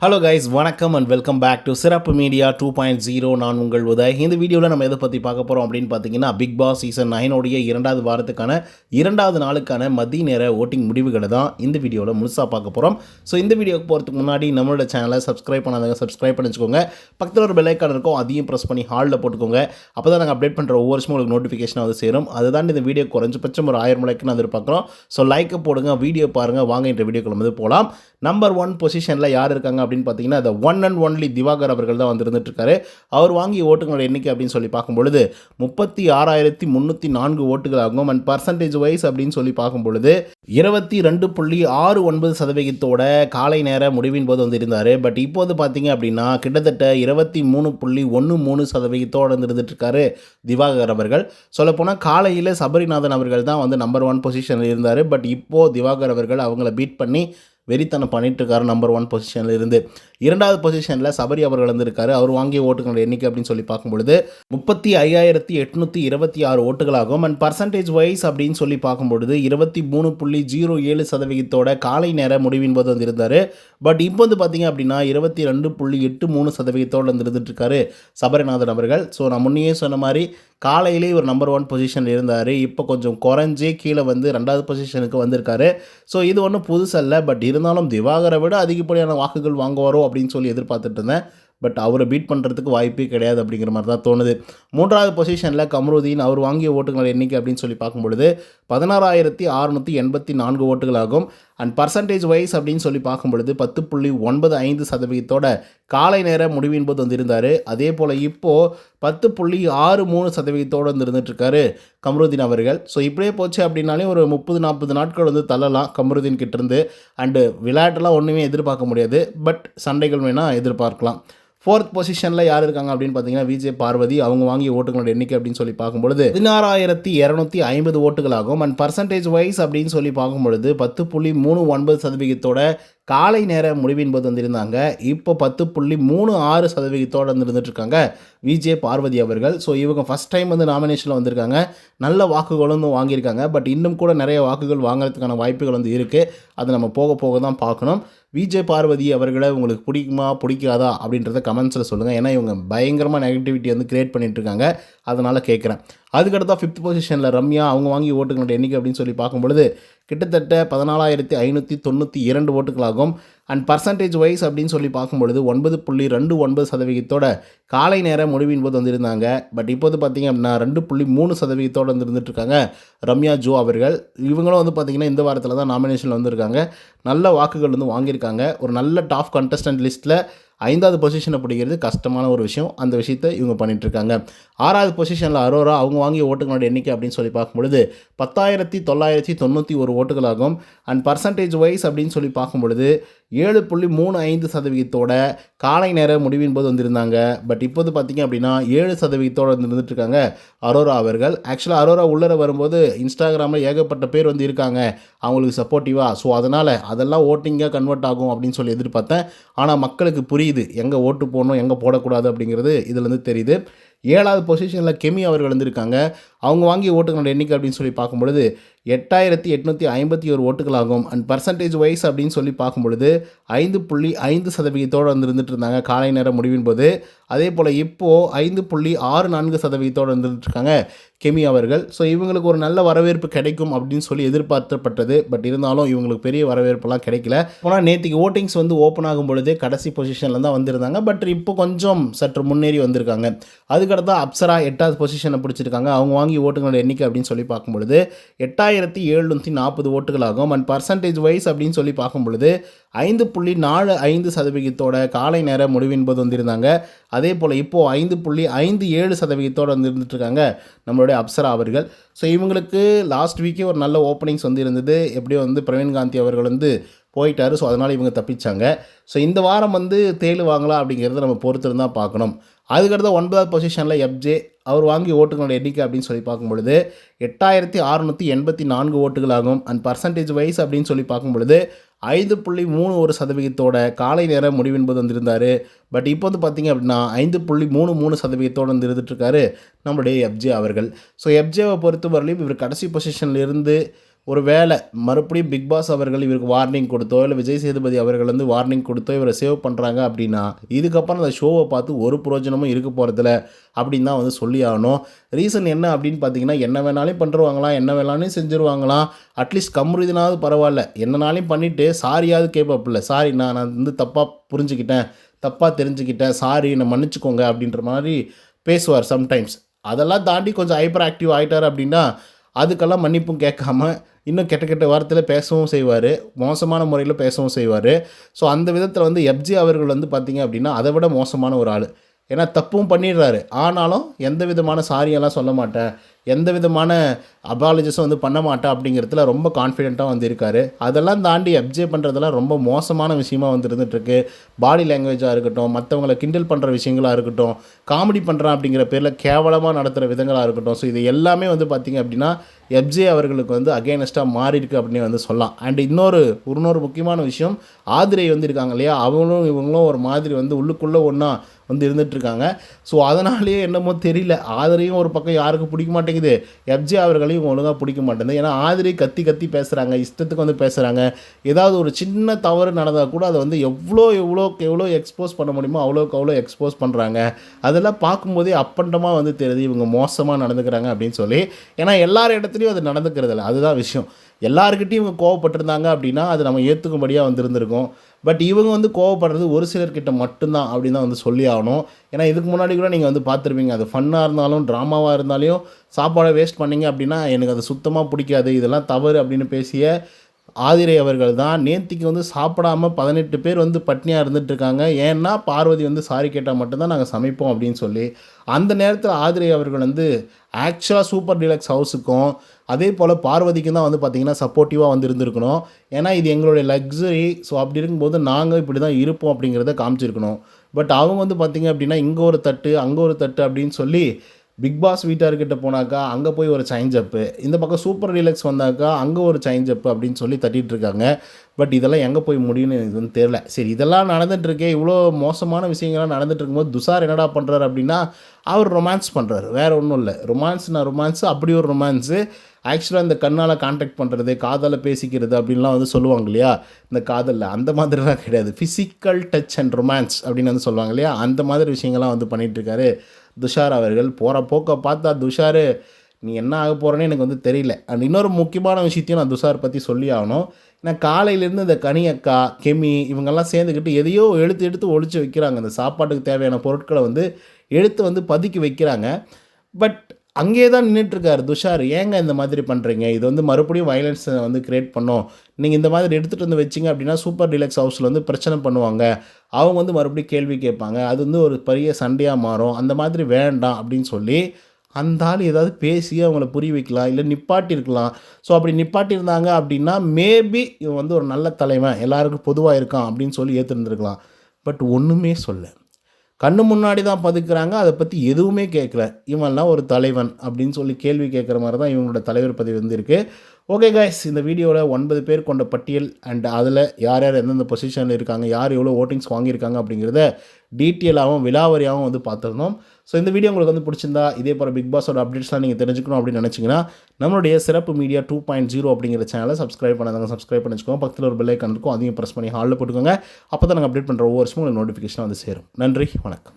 Hello guys, வணக்கம் and welcome back to சிறப்பு media 2.0. நான் உங்கள் உதய். இந்த வீடியோவில் நம்ம எதை பற்றி பார்க்க போகிறோம் அப்படின்னு பார்த்தீங்கன்னா, பிக் பாஸ் சீசன் 9 இரண்டாவது வாரத்துக்கான இரண்டாவது நாளுக்கான மதிய நேர ஓட்டிங் முடிவுகளை தான் இந்த வீடியோவில் முழுசாக பார்க்க போகிறோம். ஸோ இந்த வீடியோக்கு போகிறதுக்கு முன்னாடி நம்மளோட சேனலை சப்ஸ்கிரைப் பண்ணாதவங்க சப்ஸ்கிரைப் பண்ணி வச்சுக்கோங்க. பக்கத்தில் ஒரு பெல் ஐக்கான் இருக்கும், அதையும் ப்ரெஸ் பண்ணி ஹாலில் போட்டுக்கோங்க. அப்போ தான் நாங்கள் அப்டேட் பண்ணுற ஒவ்வொரு வருஷமும் உங்களுக்கு நோட்டிஃபிகேஷன் வந்து சேரும். அதுதான் இந்த வீடியோ குறைஞ்சபட்சம் ஒரு 1000 லைக்கு நான் எதிர்பார்க்குறோம். ஸோ லைக்கை போடுங்க, வீடியோ பாருங்கள். வாங்க இந்த வீடியோக்குள்ள வந்து போகலாம். நம்பர் 1 பொசிஷனில் யார் இருக்காங்க அப்படின்னு பார்த்தீங்கன்னா, the one and only Diwakar அவர்கள் தான் வந்துருந்துட்டு இருக்காரு. அவர் வாங்கிய ஓட்டுகளோட எண்ணிக்கை அப்படின்னு சொல்லி பார்க்கும்பொழுது 36,304 ஓட்டுகள் ஆகும். அண்ட் பர்சன்டேஜ் வைஸ் அப்படின்னு சொல்லி பார்க்கும்பொழுது 22.69% காலை நேர முடிவின் போது வந்திருந்தார். பட் இப்போது பார்த்தீங்க அப்படின்னா கிட்டத்தட்ட 23.13% இருந்துட்டு இருக்காரு திவாகர் அவர்கள். சொல்லப்போனால் காலையில் சபரிநாதன் அவர்கள் தான் வந்து நம்பர் 1 பொசிஷனில் இருந்தார். பட் இப்போது திவாகர் அவர்கள் அவங்கள பீட் பண்ணி வெறித்தனம் பண்ணிட்டுருக்காரு நம்பர் 1 பொசிஷனில் இருந்து. இரண்டாவது பொசிஷனில் சபரி அவர்கள் இருந்திருக்காரு. அவர் வாங்கிய ஓட்டுகளோட எண்ணிக்கை அப்படின்னு சொல்லி பார்க்கும்பொழுது 35,826 ஓட்டுகளாகும். அண்ட் பர்சன்டேஜ் வைஸ் அப்படின்னு சொல்லி பார்க்கும்பொழுது 23.07% காலை நேர முடிவின் போது வந்திருந்தார். பட் இப்போ வந்து பார்த்தீங்க அப்படின்னா 22.83% இருந்துட்டுருக்காரு சபரிநாதன் அவர்கள். ஸோ நான் முன்னையே சொன்ன மாதிரி காலையிலே இவர் நம்பர் 1 பொசிஷனில் இருந்தார். இப்போ கொஞ்சம் குறைஞ்சே கீழே வந்து 2வது பொசிஷனுக்கு வந்திருக்காரு. ஸோ இது ஒன்றும் புதுசல்ல. பட் இருந்தாலும் திவாகரை விட அதிகப்படியான வாக்குகள் வாங்குவாரோ அப்படின்னு சொல்லி எதிர்பார்த்துட்டு இருந்தேன். பட் அவரை பீட் பண்ணுறதுக்கு வாய்ப்பே கிடையாது அப்படிங்கிற மாதிரி தான் தோணுது. 3வது பொசிஷனில் கம்ருதீன், அவர் வாங்கிய ஓட்டுகள் எண்ணிக்கை அப்படின்னு சொல்லி பார்க்கும்பொழுது 16,684 ஓட்டுகளாகும். அண்ட் பர்சன்டேஜ் வைஸ் அப்படின்னு சொல்லி பார்க்கும்பொழுது 10.95% காலை நேர முடிவின் போது வந்திருந்தார். அதே போல் இப்போது 10.63% வந்துருந்துட்டுருக்காரு கம்ருதீன் அவர்கள். ஸோ இப்படியே போச்சு அப்படின்னாலே ஒரு 30-40 நாட்கள் வந்து தள்ளலாம் கம்ருதீன் கிட்டேருந்து. அண்டு விளையாட்டெல்லாம் ஒன்றுமே எதிர்பார்க்க முடியாது. பட் சண்டைகள் வேணால் எதிர்பார்க்கலாம். 4th பொசிஷனில் யார் இருக்காங்க அப்படின்னு பார்த்தீங்கன்னா விஜே பார்வதி. அவங்க வாங்கிய ஓட்டுகளோட எண்ணிக்கை அப்படின்னு சொல்லி பார்க்கும்பொழுது 16,250 ஓட்டுகளாகும். அண்ட் பர்சன்டேஜ் வைஸ் அப்படின்னு சொல்லி பார்க்கும்பொழுது 10.39% காலை நேர முடிவின் போது வந்திருந்தாங்க. இப்போ 10.36% வந்துருந்துட்டுருக்காங்க விஜே பார்வதி அவர்கள். ஸோ இவங்க ஃபஸ்ட் டைம் வந்து நாமினேஷனில் வந்திருக்காங்க. நல்ல வாக்குகளும் வாங்கியிருக்காங்க. பட் இன்னும் கூட நிறைய வாக்குகள் வாங்குறதுக்கான வாய்ப்புகள் வந்து இருக்குது. அது நம்ம போக போக தான் பார்க்கணும். விஜே பார்வதி அவர்களை உங்களுக்கு பிடிக்குமா பிடிக்காதா அப்படின்றத கமெண்ட்ஸில் சொல்லுங்கள். ஏன்னா இவங்க பயங்கரமாக நெகட்டிவிட்டி வந்து கிரியேட் பண்ணிகிட்ருக்காங்க. அதனால் கேட்குறேன். அதுக்கடுத்தா 5th பொசிஷனில் ரம்யா, அவங்க வாங்கி ஓட்டுகளோட எண்ணிக்கை அப்படின்னு சொல்லி பார்க்கும்பொழுது கிட்டத்தட்ட 14,592 ஓட்டுகளாகும். அண்ட் பர்சன்டேஜ் வைஸ் அப்படின்னு சொல்லி பார்க்கும்பொழுது 9.29% காலை நேர முடிவின் போது வந்திருந்தாங்க. பட் இப்போது பார்த்திங்க அப்படின்னா 2.3% வந்துருந்துட்டுருக்காங்க ரம்யா ஜோ அவர்கள். இவங்களும் வந்து பார்த்திங்கன்னா இந்த வாரத்தில் தான் நாமினேஷனில் வந்திருக்காங்க. நல்ல வாக்குகள் வந்து வாங்கியிருக்காங்க. ஒரு நல்ல டாப் கண்டஸ்டன்ட் லிஸ்ட்டில் 5வது பொசிஷனை பிடிக்கிறது கஷ்டமான ஒரு விஷயம். அந்த விஷயத்தை இவங்க பண்ணிகிட்ருக்காங்க. 6வது பொசிஷனில் அரோரா, அவங்க வாங்கிய ஓட்டுகளோட எண்ணிக்கை அப்படின்னு சொல்லி பார்க்கும்பொழுது 10,991 ஓட்டுகளாகும். அண்ட் பர்சன்டேஜ் வைஸ் அப்படின்னு சொல்லி பார்க்கும்பொழுது 7.35% காலை நேர முடிவின் போது வந்திருந்தாங்க. பட் இப்போது பார்த்திங்க அப்படின்னா 7% வந்துருந்துட்டுருக்காங்க அரோரா அவர்கள். ஆக்சுவலாக அரோரா உள்ளர வரும்போது இன்ஸ்டாகிராமில் ஏகப்பட்ட பேர் வந்து இருக்காங்க அவங்களுக்கு சப்போர்ட்டிவாக. ஸோ அதெல்லாம் ஓட்டிங்காக கன்வெர்ட் ஆகும் அப்படின்னு சொல்லி எதிர்பார்த்தேன். ஆனால் மக்களுக்கு புரியுது எங்கே ஓட்டு போடணும் எங்கே போடக்கூடாது அப்படிங்கிறது இதுலேருந்து தெரியுது. 7வது பொசிஷனில் கெமி அவர்கள் வந்திருக்காங்க. அவங்க வாங்கிய ஓட்டுகளோட எண்ணிக்கை அப்படின்னு சொல்லி பார்க்கும்பொழுது 8,851 ஓட்டுகளாகும். அண்ட் பர்சன்டேஜ் வைஸ் அப்படின்னு சொல்லி பார்க்கும்பொழுது 5.5% வந்துருந்துட்டு இருந்தாங்க காலை நேரம் முடிவின் போது. அதே போல் இப்போது 5.64% வந்துட்டுருக்காங்க கெமி அவர்கள். ஸோ இவங்களுக்கு ஒரு நல்ல வரவேற்பு கிடைக்கும் அப்படின்னு சொல்லி எதிர்பார்க்கப்பட்டது. பட் இருந்தாலும் இவங்களுக்கு பெரிய வரவேற்பெல்லாம் கிடைக்கல. ஆனால் நேற்றுக்கு ஓட்டிங்ஸ் வந்து ஓப்பன் ஆகும் பொழுது கடைசி பொசிஷனில் தான் வந்திருந்தாங்க. பட் இப்போ கொஞ்சம் சற்று முன்னேறி வந்திருக்காங்க. அதுக்கடுத்து அப்சரா 8வது பொசிஷனை பிடிச்சிருக்காங்க. அவங்க வாங்கி ஓட்டுகளோட எண்ணிக்கை அப்படின்னு சொல்லி பார்க்கும்பொழுது 8,740 ஓட்டுகளாகும். அண்ட் பர்சன்டேஜ் வைஸ் அப்படின்னு சொல்லி பார்க்கும்பொழுது 5.45% காலை நேர முடிவின் போது வந்திருந்தாங்க. அதே போல் இப்போது 5.57% வந்துருந்துட்டுருக்காங்க நம்மளுடைய அப்சரா அவர்கள். ஸோ இவங்களுக்கு லாஸ்ட் வீக்கே ஒரு நல்ல ஓப்பனிங்ஸ் வந்து இருந்தது. எப்படியோ வந்து பிரவீன் காந்தி அவர்கள் வந்து போயிட்டார். ஸோ அதனால் இவங்க தப்பிச்சாங்க. ஸோ இந்த வாரம் வந்து தேழுவாங்களா அப்படிங்கிறத நம்ம பொறுத்திருந்தால் பார்க்கணும். அதுக்கடுத்து 9வது பொசிஷனில் எஃப்ஜே, அவர் வாங்கி ஓட்டுகளோட எண்ணிக்கை அப்படின்னு சொல்லி பார்க்கும்பொழுது 8,684 ஓட்டுகளாகும். அண்ட் பர்சன்டேஜ் வைஸ் அப்படின்னு சொல்லி பார்க்கும்பொழுது 5.31% காலை நேரம் முடிவின் போது வந்திருந்தார். பட் இப்போ வந்து பார்த்திங்க அப்படின்னா 5.33% வந்து இருந்துட்டுருக்காரு நம்மளுடைய எஃப்ஜே அவர்கள். ஸோ எஃப்ஜேவை பொறுத்தவரையிலும் இவர் கடைசி பொசிஷனில் இருந்து ஒரு வேளை மறுபடியும் பிக் பாஸ் அவர்கள் இவருக்கு வார்னிங் கொடுத்தோ இல்லை விஜய் சேதுபதி அவர்கள் வந்து வார்னிங் கொடுத்தோ இவரை சேவ் பண்ணுறாங்க அப்படின்னா இதுக்கப்புறம் அந்த ஷோவை பார்த்து ஒரு பிரயோஜனமும் இருக்க போகிறதில்ல அப்படின்னு தான் வந்து சொல்லி ஆகணும். ரீசன் என்ன அப்படின்னு பார்த்தீங்கன்னா, என்ன வேணாலும் பண்ணுருவாங்களாம், என்ன வேணாலும் செஞ்சுருவாங்களாம். அட்லீஸ்ட் கம்ருதினாவது பரவாயில்ல, என்னனாலையும் பண்ணிவிட்டு சாரியாவது கேட்பாப்புல, சாரி நான் வந்து தப்பாக புரிஞ்சுக்கிட்டேன், தப்பாக தெரிஞ்சுக்கிட்டேன், சாரி என்னை மன்னிச்சுக்கோங்க அப்படின்ற மாதிரி பேசுவார் சம்டைம்ஸ். அதெல்லாம் தாண்டி கொஞ்சம் ஹைப்பர் ஆக்டிவ் ஆகிட்டார் அப்படின்னா அதுக்கெல்லாம் மன்னிப்பும் கேட்காம இன்னும் கெட்ட கெட்ட வார்த்தையில் பேசவும் செய்வார், மோசமான முறையில் பேசவும் செய்வார். ஸோ அந்த விதத்தில் வந்து எஃப்ஜே அவர்கள் வந்து பார்த்திங்க அப்படின்னா அதை விட மோசமான ஒரு ஆள். ஏன்னா தப்பும் பண்ணிடுறாரு, ஆனாலும் எந்த விதமான சாரியெல்லாம் சொல்ல மாட்டேன், எந்த விதமான அபாலஜிஸும் வந்து பண்ண மாட்டேன் அப்படிங்கிறதுல ரொம்ப கான்ஃபிடென்ட்டாக வந்து இருக்கார். அதெல்லாம் தாண்டி எஃப்ஜே பண்ணுறதெல்லாம் ரொம்ப மோசமான விஷயமாக வந்து இருந்துகிட்ருக்கு. பாடி லாங்குவேஜாக இருக்கட்டும், மற்றவங்களை கிண்டல் பண்ணுற விஷயங்களாக இருக்கட்டும், காமெடி பண்ணுறான் அப்படிங்கிற பேரில் கேவலமாக நடத்துகிற விதங்களாக இருக்கட்டும். ஸோ இது எல்லாமே வந்து பார்த்திங்க அப்படின்னா எஃப்ஜே அவர்களுக்கு வந்து அகெயின்ஸ்டாக மாறி இருக்குது அப்படின்னு வந்து சொல்லலாம். அண்ட் இன்னொரு முக்கியமான விஷயம், ஆதிரை வந்து இருக்காங்க இல்லையா, அவங்களும் இவங்களும் ஒரு மாதிரி வந்து உள்ளுக்குள்ளே ஒன்றா வந்து இருந்துகிட்ருக்காங்க. ஸோ அதனாலேயே என்னமோ தெரியல, ஆதிரையும் ஒரு பக்கம் யாருக்கும் பிடிக்க மாட்டேங்குது, எஃப்ஜே அவர்களையும் ஒழுங்காக பிடிக்க மாட்டேங்குது. ஏன்னா ஆதிரை கத்தி கத்தி பேசுகிறாங்க, இஷ்டத்துக்கு வந்து பேசுகிறாங்க. ஏதாவது ஒரு சின்ன தவறு நடந்தால் கூட அதை வந்து எவ்வளோ எக்ஸ்போஸ் பண்ண முடியுமோ அவ்வளோ எக்ஸ்போஸ் பண்ணுறாங்க. அதெல்லாம் பார்க்கும்போதே அப்பண்டமாக வந்து தெரியுது இவங்க மோசமாக நடந்துக்கிறாங்க அப்படின்னு சொல்லி. ஏன்னா எல்லார் இடத்துலையும் அது நடந்துக்கிறதில்ல, அதுதான் விஷயம். எல்லாருக்கிட்டையும் இவங்க கோவப்பட்டிருந்தாங்க அப்படின்னா அது நம்ம ஏற்றுக்கும்படியாக வந்திருந்திருக்கும். பட் இவங்க வந்து கோவப்படுறது ஒரு சிலர்கிட்ட மட்டும்தான் அப்படின்னு தான் வந்து சொல்லி ஆகணும். ஏன்னா இதுக்கு முன்னாடி கூட நீங்கள் வந்து பார்த்துருப்பீங்க, அது ஃபன்னாக இருந்தாலும் ட்ராமாவாக இருந்தாலும் சாப்பாடை வேஸ்ட் பண்ணிங்க அப்படின்னா எனக்கு அது சுத்தமாக பிடிக்காது, இதெல்லாம் தவறு அப்படின்னு பேசிய ஆதிரை அவர்கள் தான் நேத்திக்கு வந்து சாப்பிடாமல் 18 பேர் வந்து பட்னியாக இருந்துகிட்ருக்காங்க. ஏன்னா பார்வதி வந்து சாரி கேட்டால் மட்டும்தான் நாங்கள் சமைப்போம் அப்படின்னு சொல்லி. அந்த நேரத்தில் ஆதிரை அவர்கள் வந்து ஆக்சுவலாக சூப்பர் டீலக்ஸ் ஹவுஸுக்கும் அதே போல் பார்வதிக்கும் தான் வந்து பார்த்திங்கன்னா சப்போர்ட்டிவாக வந்து இருந்திருக்கணும். ஏன்னா இது எங்களுடைய லக்ஸரி, ஸோ அப்படி இருக்கும்போது நாங்கள் இப்படி தான் இருப்போம் அப்படிங்கிறத காமிச்சிருக்கணும். பட் அவங்க வந்து பார்த்திங்க அப்படின்னா இங்கே ஒரு தட்டு அங்கே ஒரு தட்டு அப்படின்னு சொல்லி பிக் பாஸ் வீட்டார்கிட்ட போனாக்கா அங்கே போய் ஒரு சைன் ஜப்பு, இந்த பக்கம் சூப்பர் டீலக்ஸ் வந்தாக்கா அங்கே ஒரு சைன் ஜப்பு அப்படின்னு சொல்லி தட்டிகிட்ருக்காங்க. பட் இதெல்லாம் எங்கே போய் முடியும்னு எனக்கு வந்து தெரில. சரி, இதெல்லாம் நடந்துகிட்ருக்கே, இவ்வளோ மோசமான விஷயங்கள்லாம் நடந்துகிட்டு இருக்கும்போது துஷார் என்னடா பண்ணுறாரு அப்படின்னா அவர் ரொமான்ஸ் பண்ணுறாரு, வேறு ஒன்றும் இல்லை. ரொமான்ஸ் அப்படி ஒரு ரொமான்ஸு. ஆக்சுவலாக இந்த கண்ணால் கான்டாக்ட் பண்ணுறது, காதலை பேசிக்கிறது அப்படின்லாம் வந்து சொல்லுவாங்க இல்லையா, இந்த காதலில் அந்த மாதிரிலாம் கிடையாது, ஃபிசிக்கல் டச் அண்ட் ரொமான்ஸ் அப்படின்னு வந்து சொல்லுவாங்க இல்லையா, அந்த மாதிரி விஷயங்கள்லாம் வந்து பண்ணிகிட்ருக்காரு துஷார் அவர்கள். போகிற போக்கை பார்த்தா துஷார் நீ என்ன ஆக போகிறேன்னு எனக்கு வந்து தெரியல. அண்ட் இன்னொரு முக்கியமான விஷயத்தையும் நான் துஷார் பற்றி சொல்லி ஆகணும். ஏன்னா காலையிலேருந்து இந்த கனி அக்கா, கெமி இவங்கெல்லாம் சேர்ந்துக்கிட்டு எதையோ எடுத்து ஒழிச்சு வைக்கிறாங்க. அந்த சாப்பாட்டுக்கு தேவையான பொருட்களை வந்து எடுத்து வந்து பதுக்கி வைக்கிறாங்க. பட் அங்கேயே தான் நின்றுட்டுருக்காரு துஷார். ஏங்க இந்த மாதிரி பண்ணுறீங்க, இது வந்து மறுபடியும் வயலன்ஸை வந்து க்ரியேட் பண்ணோம், நீங்கள் இந்த மாதிரி எடுத்துகிட்டு வந்து வச்சிங்க அப்படின்னா சூப்பர் டீலக்ஸ் ஹவுஸில் வந்து பிரச்சனை பண்ணுவாங்க, அவங்க வந்து மறுபடியும் கேள்வி கேட்பாங்க, அது வந்து ஒரு பெரிய சண்டையாக மாறும், அந்த மாதிரி வேண்டாம் அப்படின்னு சொல்லி அந்த ஆள் ஏதாவது பேசி அவங்கள புரிய வைக்கலாம், இல்லை நிப்பாட்டியிருக்கலாம். ஸோ அப்படி நிப்பாட்டியிருந்தாங்க அப்படின்னா மேபி இவன் வந்து ஒரு நல்ல தலைவன், எல்லாருக்கும் பொதுவாக இருக்கான் அப்படின்னு சொல்லி ஏற்றுருந்துருக்கலாம். பட் ஒன்றுமே சொல்ல, கண்ணு முன்னாடி தான் பதுக்குறாங்க, அதை பற்றி எதுவுமே கேட்கல. இவன்லாம் ஒரு தலைவன் அப்படின்னு சொல்லி கேள்வி கேட்குற மாதிரி தான் இவங்களோட தலைவர் பதவி வந்து இருக்குது. ஓகே கைஸ், இந்த வீடியோவில் 9 பேர் கொண்ட பட்டியல் அண்ட் அதில் யார் யார் எந்தெந்த பொசிஷனில் இருக்காங்க, யார் எவ்வளோ ஓட்டிங்ஸ் வாங்கியிருக்காங்க அப்படிங்கிறத டீட்டெயிலாகவும் விலாவரியாகவும் வந்து பார்த்துருந்தோம். ஸோ இந்த வீடியோ உங்களுக்கு வந்து பிடிச்சிருந்தா இதே போல் பிக் பாஸோட அப்டேட்ஸ்லாம் நீங்கள் தெரிஞ்சுக்கணும் அப்படின்னு நினச்சிங்கன்னா நம்மளுடைய சிறப்பு மீடியா 2.0 அப்படிங்கிற சேனலை சப்ஸ்கிரைப் பண்ணாதாங்க சப்ஸ்கிரைப் பண்ணி வச்சுக்கோங்க. பக்கத்தில் ஒரு பெல் ஐக்கான் இருக்கும், அதையும் ப்ரெஸ் பண்ணி ஹாலில் போட்டுக்கோங்க. அப்போ தான் நாங்கள் அப்டேட் பண்ணுற ஒவ்வொரு விஷயமும் உங்களுக்கு நோட்டிஃபிகேஷன் வந்து சேரும். நன்றி, வணக்கம்.